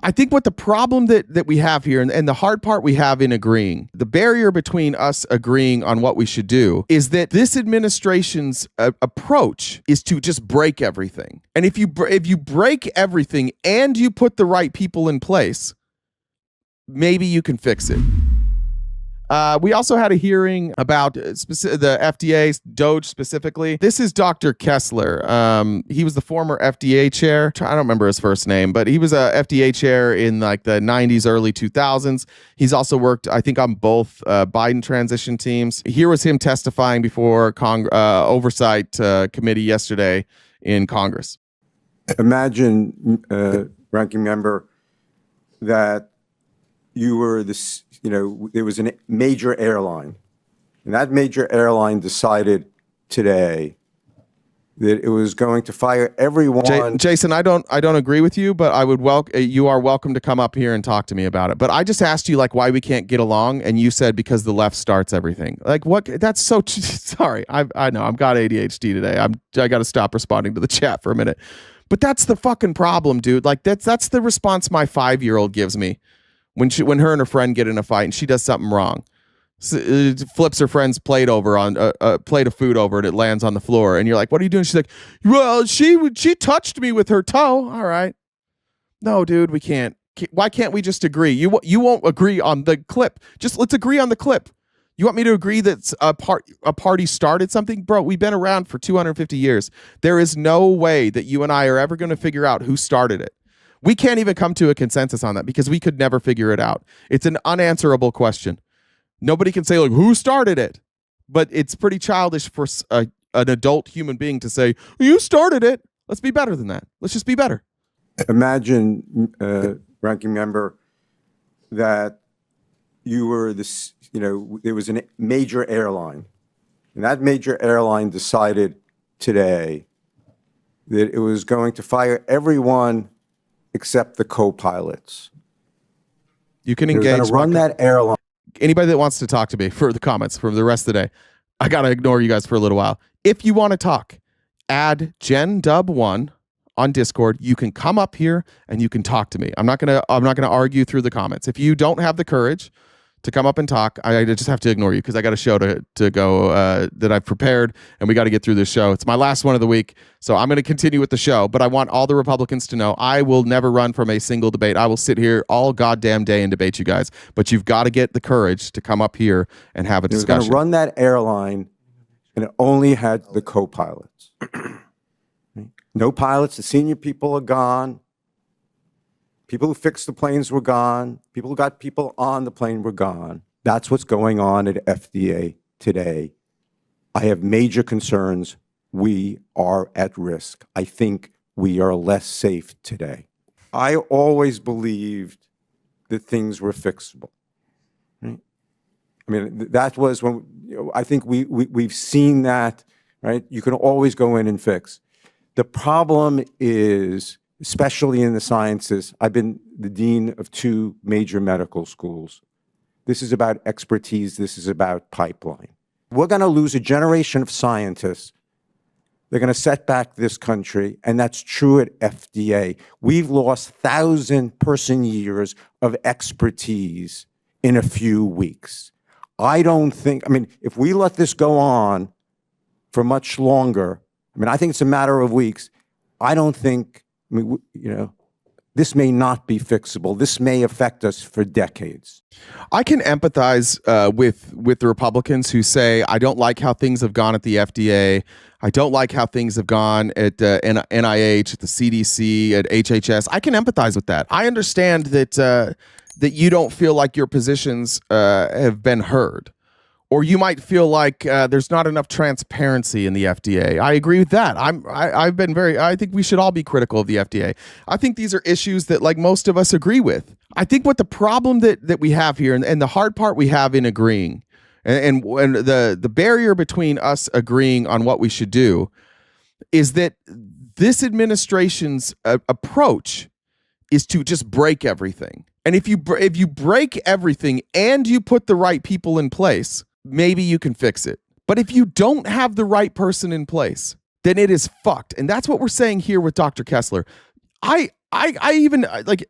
I think what the problem that we have here, and the hard part we have in agreeing, the barrier between us agreeing on what we should do, is that this administration's approach is to just break everything. And if you break everything and you put the right people in place, maybe you can fix it. We also had a hearing about the FDA, DOJ specifically. This is Dr. Kessler. He was the former FDA chair. I don't remember his first name, but he was a FDA chair in like the 90s, early 2000s. He's also worked, I think, on both Biden transition teams. Here was him testifying before Oversight Committee yesterday in Congress. Imagine, ranking member, that you were this, there was a major airline, and that major airline decided today that it was going to fire everyone. Jason, I don't agree with you, but I would you are welcome to come up here and talk to me about it. But I just asked you like why we can't get along, and you said because the left starts everything. Like what? That's so sorry. I know I've got ADHD today. I got to stop responding to the chat for a minute. But that's the fucking problem, dude. Like that's the response my 5-year-old gives me when her and her friend get in a fight and she does something wrong. Flips her friend's plate over on a plate of food over and it lands on the floor, and you're like, what are you doing? She's like, well, she touched me with her toe. All right. No, dude, we can't. Why can't we just agree? You won't agree on the clip. Just let's agree on the clip. You want me to agree that a party started something? Bro, we've been around for 250 years. There is no way that you and I are ever going to figure out who started it. We can't even come to a consensus on that because we could never figure it out. It's an unanswerable question. Nobody can say, like, who started it? But it's pretty childish for an adult human being to say, you started it. Let's be better than that. Let's just be better. Imagine, ranking member, that you were this, there was a major airline, and that major airline decided today that it was going to fire everyone except the co-pilots. You can engage. They're going to run that airline. Anybody that wants to talk to me for the comments for the rest of the day, I got to ignore you guys for a little while. If you want to talk, add GenDub1 on Discord. You can come up here and you can talk to me. I'm not going to argue through the comments. If you don't have the courage to come up and talk, I just have to ignore you because I got a show to go that I've prepared, and we got to get through this show. It's my last one of the week, so I'm going to continue with the show, but I want all the Republicans to know I will never run from a single debate. I will sit here all goddamn day and debate you guys, but you've got to get the courage to come up here and have a discussion. Going to run that airline, and it only had the co-pilots. No pilots. The senior people are gone. People who fixed the planes were gone. People who got people on the plane were gone. That's what's going on at FDA today. I have major concerns. We are at risk. I think we are less safe today. I always believed that things were fixable. Right? I mean, that was when I think we've seen that. Right? You can always go in and fix. The problem is, especially in the sciences, I've been the dean of 2 major medical schools. This is about expertise. This is about pipeline. We're going to lose a generation of scientists. They're going to set back this country, and that's true at FDA. We've lost 1,000-person years of expertise in a few weeks. I don't think, if we let this go on for much longer, I think it's a matter of weeks. I don't think, this may not be fixable. This may affect us for decades. I can empathize with the Republicans who say, I don't like how things have gone at the FDA. I don't like how things have gone at NIH, at the CDC, at HHS. I can empathize with that. I understand that you don't feel like your positions have been heard. Or you might feel like there's not enough transparency in the FDA. I agree with that. I think we should all be critical of the FDA. I think these are issues that like most of us agree with. I think what the problem that we have here, and the hard part we have in agreeing, and the barrier between us agreeing on what we should do, is that this administration's approach is to just break everything. And if you break everything and you put the right people in place, maybe you can fix it. But if you don't have the right person in place, then it is fucked. And that's what we're saying here with Dr. Kessler. I even like,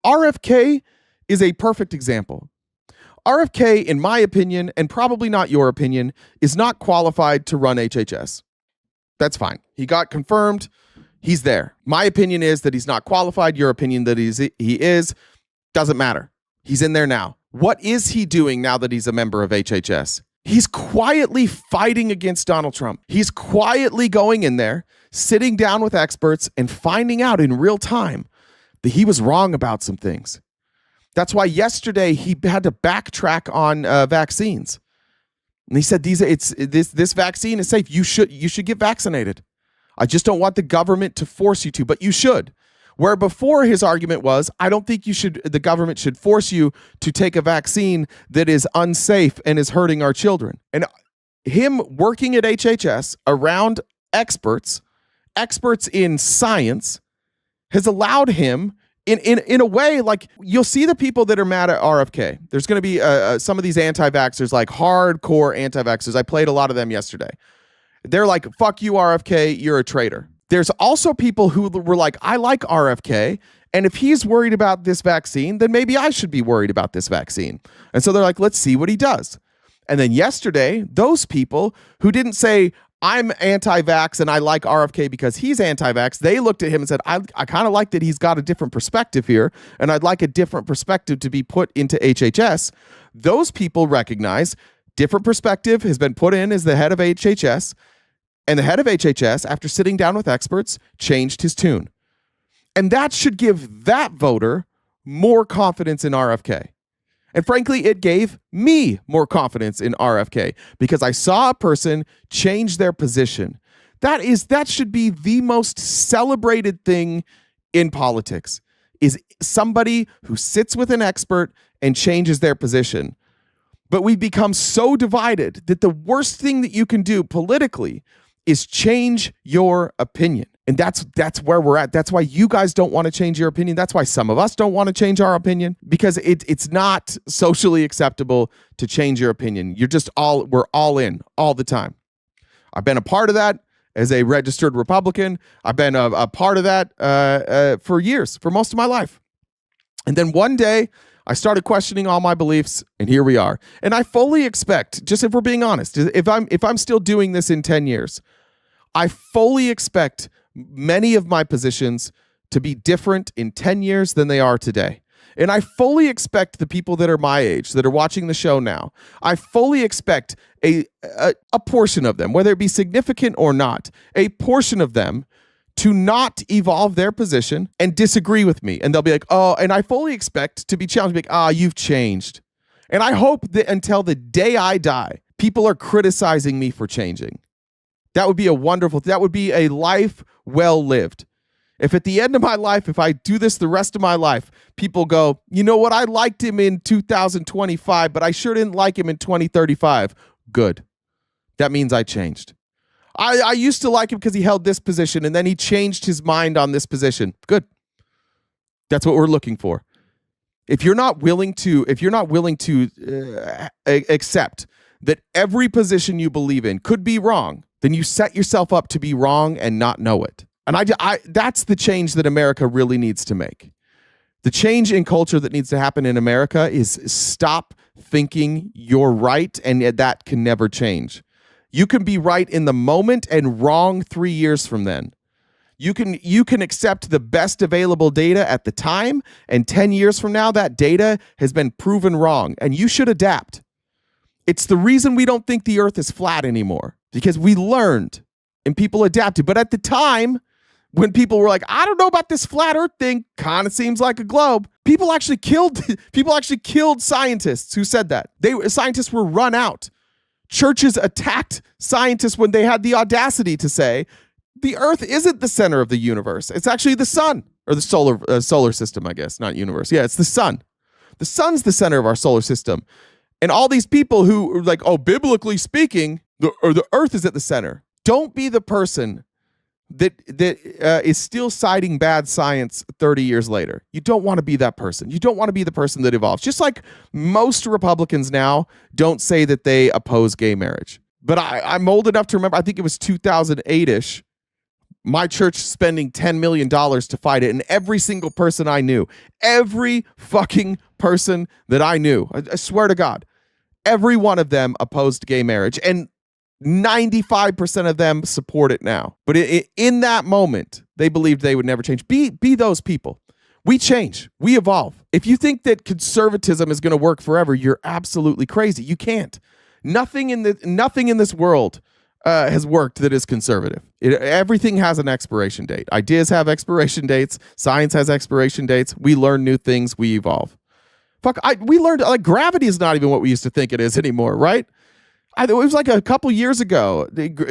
RFK is a perfect example. RFK, in my opinion, and probably not your opinion, is not qualified to run HHS. That's fine. He got confirmed. He's there. My opinion is that he's not qualified. Your opinion that he is. Doesn't matter. He's in there now. What is he doing now that he's a member of HHS? He's quietly fighting against Donald Trump. He's quietly going in there, sitting down with experts and finding out in real time that he was wrong about some things. That's why yesterday he had to backtrack on vaccines. And he said this vaccine is safe. You should get vaccinated. I just don't want the government to force you to, but you should. Where before his argument was, I don't think the government should force you to take a vaccine that is unsafe and is hurting our children. And him working at HHS around experts in science has allowed him in a way, like, you'll see the people that are mad at RFK. There's going to be some of these anti-vaxxers, like hardcore anti-vaxxers. I played a lot of them yesterday. They're like, fuck you, RFK, you're a traitor. There's also people who were like, I like RFK, and if he's worried about this vaccine, then maybe I should be worried about this vaccine. And so they're like, let's see what he does. And then yesterday, those people who didn't say, I'm anti-vax and I like RFK because he's anti-vax, they looked at him and said, I kind of like that he's got a different perspective here, and I'd like a different perspective to be put into HHS. Those people recognize different perspective has been put in as the head of HHS, and the head of HHS, after sitting down with experts, changed his tune. And that should give that voter more confidence in RFK. And frankly, it gave me more confidence in RFK because I saw a person change their position. That should be the most celebrated thing in politics, is somebody who sits with an expert and changes their position. But we've become so divided that the worst thing that you can do politically is change your opinion. And that's where we're at. That's why you guys don't want to change your opinion. That's why some of us don't want to change our opinion, because it's not socially acceptable to change your opinion. We're all in all the time. I've been a part of that as a registered Republican. I've been a part of that for years, for most of my life. And then one day I started questioning all my beliefs, and here we are. And I fully expect, just if we're being honest, if I'm still doing this in 10 years, I fully expect many of my positions to be different in 10 years than they are today. And I fully expect the people that are my age, that are watching the show now, I fully expect a portion of them, whether it be significant or not, a portion of them to not evolve their position and disagree with me. And they'll be like, oh, and I fully expect to be challenged, like, you've changed. And I hope that until the day I die, people are criticizing me for changing. That would be that would be a life well lived. If at the end of my life, if I do this the rest of my life, people go, you know what, I liked him in 2025, but I sure didn't like him in 2035. Good. That means I changed. I used to like him because he held this position, and then he changed his mind on this position. Good. That's what we're looking for. If you're not willing to accept that every position you believe in could be wrong, then you set yourself up to be wrong and not know it. And that's the change that America really needs to make. The change in culture that needs to happen in America is stop thinking you're right, and that can never change. You can be right in the moment and wrong 3 years from then. You can accept the best available data at the time, and 10 years from now, that data has been proven wrong, and you should adapt. It's the reason we don't think the earth is flat anymore, because we learned and people adapted. But at the time, when people were like, I don't know about this flat earth thing, kind of seems like a globe, people actually killed scientists who said that. Scientists were run out. Churches attacked scientists when they had the audacity to say, the earth isn't the center of the universe. It's actually the sun, or the solar system, I guess, not universe. Yeah, it's the sun. The sun's the center of our solar system. And all these people who are like, oh, biblically speaking, the earth is at the center. Don't be the person that is still citing bad science 30 years later. You don't want to be that person. You don't want to be the person that evolves. Just like most Republicans now don't say that they oppose gay marriage. But I'm old enough to remember, I think it was 2008-ish, my church spending $10 million to fight it. And every single person I knew, every fucking person that I knew, I swear to God, every one of them opposed gay marriage. And 95% of them support it now. But in that moment, they believed they would never change. Be those people. We change. We evolve. If you think that conservatism is going to work forever, you're absolutely crazy. You can't. Nothing in this world has worked that is conservative. Everything has an expiration date. Ideas have expiration dates. Science has expiration dates. We learn new things. We evolve. We learned like gravity is not even what we used to think it is anymore, right? It was like a couple years ago.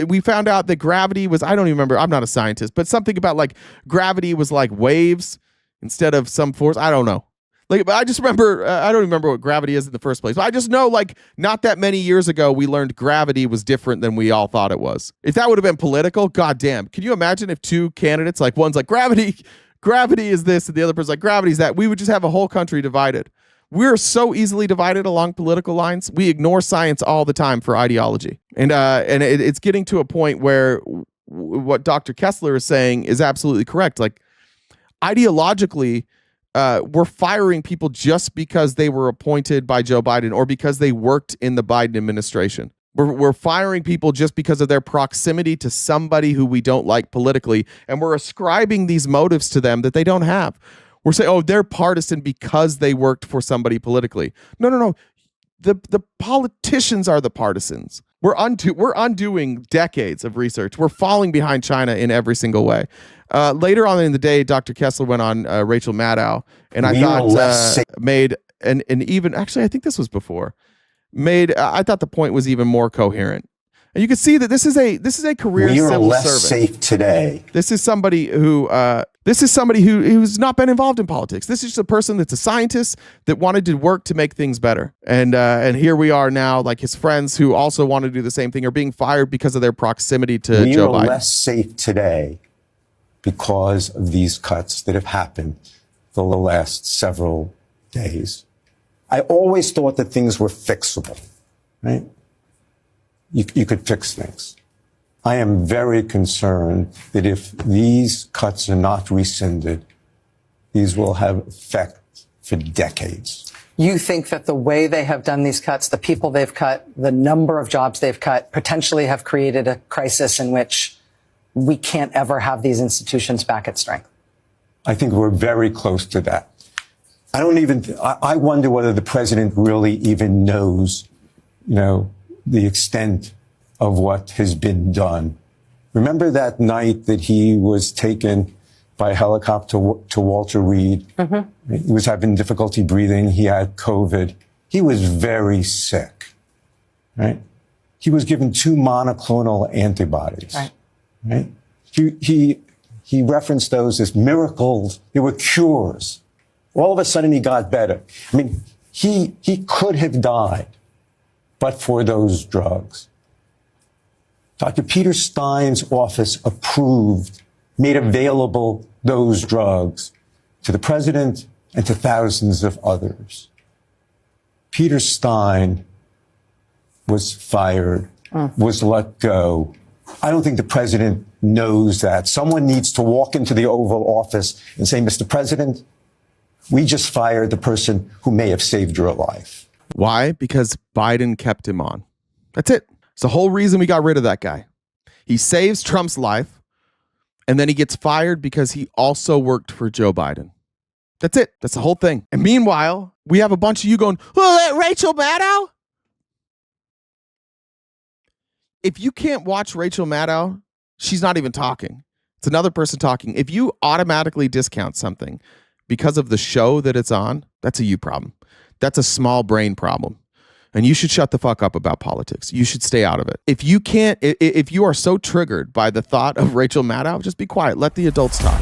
We found out that gravity was, I don't even remember. I'm not a scientist, but something about like gravity was like waves instead of some force. I don't know. Like, but I just remember, I don't remember what gravity is in the first place. But I just know, like, not that many years ago, we learned gravity was different than we all thought it was. If that would have been political, goddamn. Can you imagine if two candidates, like one's like gravity is this, and the other person's like gravity is that? We would just have a whole country divided. We're so easily divided along political lines. We ignore science all the time for ideology. And it's getting to a point where what Dr. Kessler is saying is absolutely correct. Like, ideologically, we're firing people just because they were appointed by Joe Biden or because they worked in the Biden administration. We're firing people just because of their proximity to somebody who we don't like politically, and we're ascribing these motives to them that they don't have. We're saying, oh, they're partisan because they worked for somebody politically. No. The politicians are the partisans. We're undoing decades of research. We're falling behind China in every single way. Later on in the day, Dr. Kessler went on Rachel Maddow, and I thought made an even, actually, I think this was before, I thought the point was even more coherent. And you can see that this is a career civil servant. We are less safe today. This is somebody who's not been involved in politics. This is just a person that's a scientist that wanted to work to make things better. And here we are now, like his friends who also want to do the same thing are being fired because of their proximity to Joe Biden. We are less safe today because of these cuts that have happened for the last several days. I always thought that things were fixable, right? You could fix things. I am very concerned that if these cuts are not rescinded, these will have effect for decades. You think that the way they have done these cuts, the people they've cut, the number of jobs they've cut, potentially have created a crisis in which we can't ever have these institutions back at strength? I think we're very close to that. I wonder whether the president really even knows, the extent of what has been done. Remember that night that he was taken by helicopter to Walter Reed? Mm-hmm. He was having difficulty breathing. He had COVID. He was very sick, right? He was given 2 monoclonal antibodies, right? He referenced those as miracles. They were cures. All of a sudden, he got better. I mean, he could have died but for those drugs. Dr. Peter Stein's office made available those drugs to the president and to thousands of others. Peter Stein was fired, was let go. I don't think the president knows that. Someone needs to walk into the Oval Office and say, Mr. President, we just fired the person who may have saved your life. Why? Because Biden kept him on. That's it. It's the whole reason we got rid of that guy. He saves Trump's life, and then he gets fired because he also worked for Joe Biden. That's it. That's the whole thing. And meanwhile, we have a bunch of you going, oh, that Rachel Maddow? If you can't watch Rachel Maddow, she's not even talking. It's another person talking. If you automatically discount something because of the show that it's on, that's a you problem. That's a small brain problem. And you should shut the fuck up about politics. You should stay out of it. If you are so triggered by the thought of Rachel Maddow, just be quiet. Let the adults talk.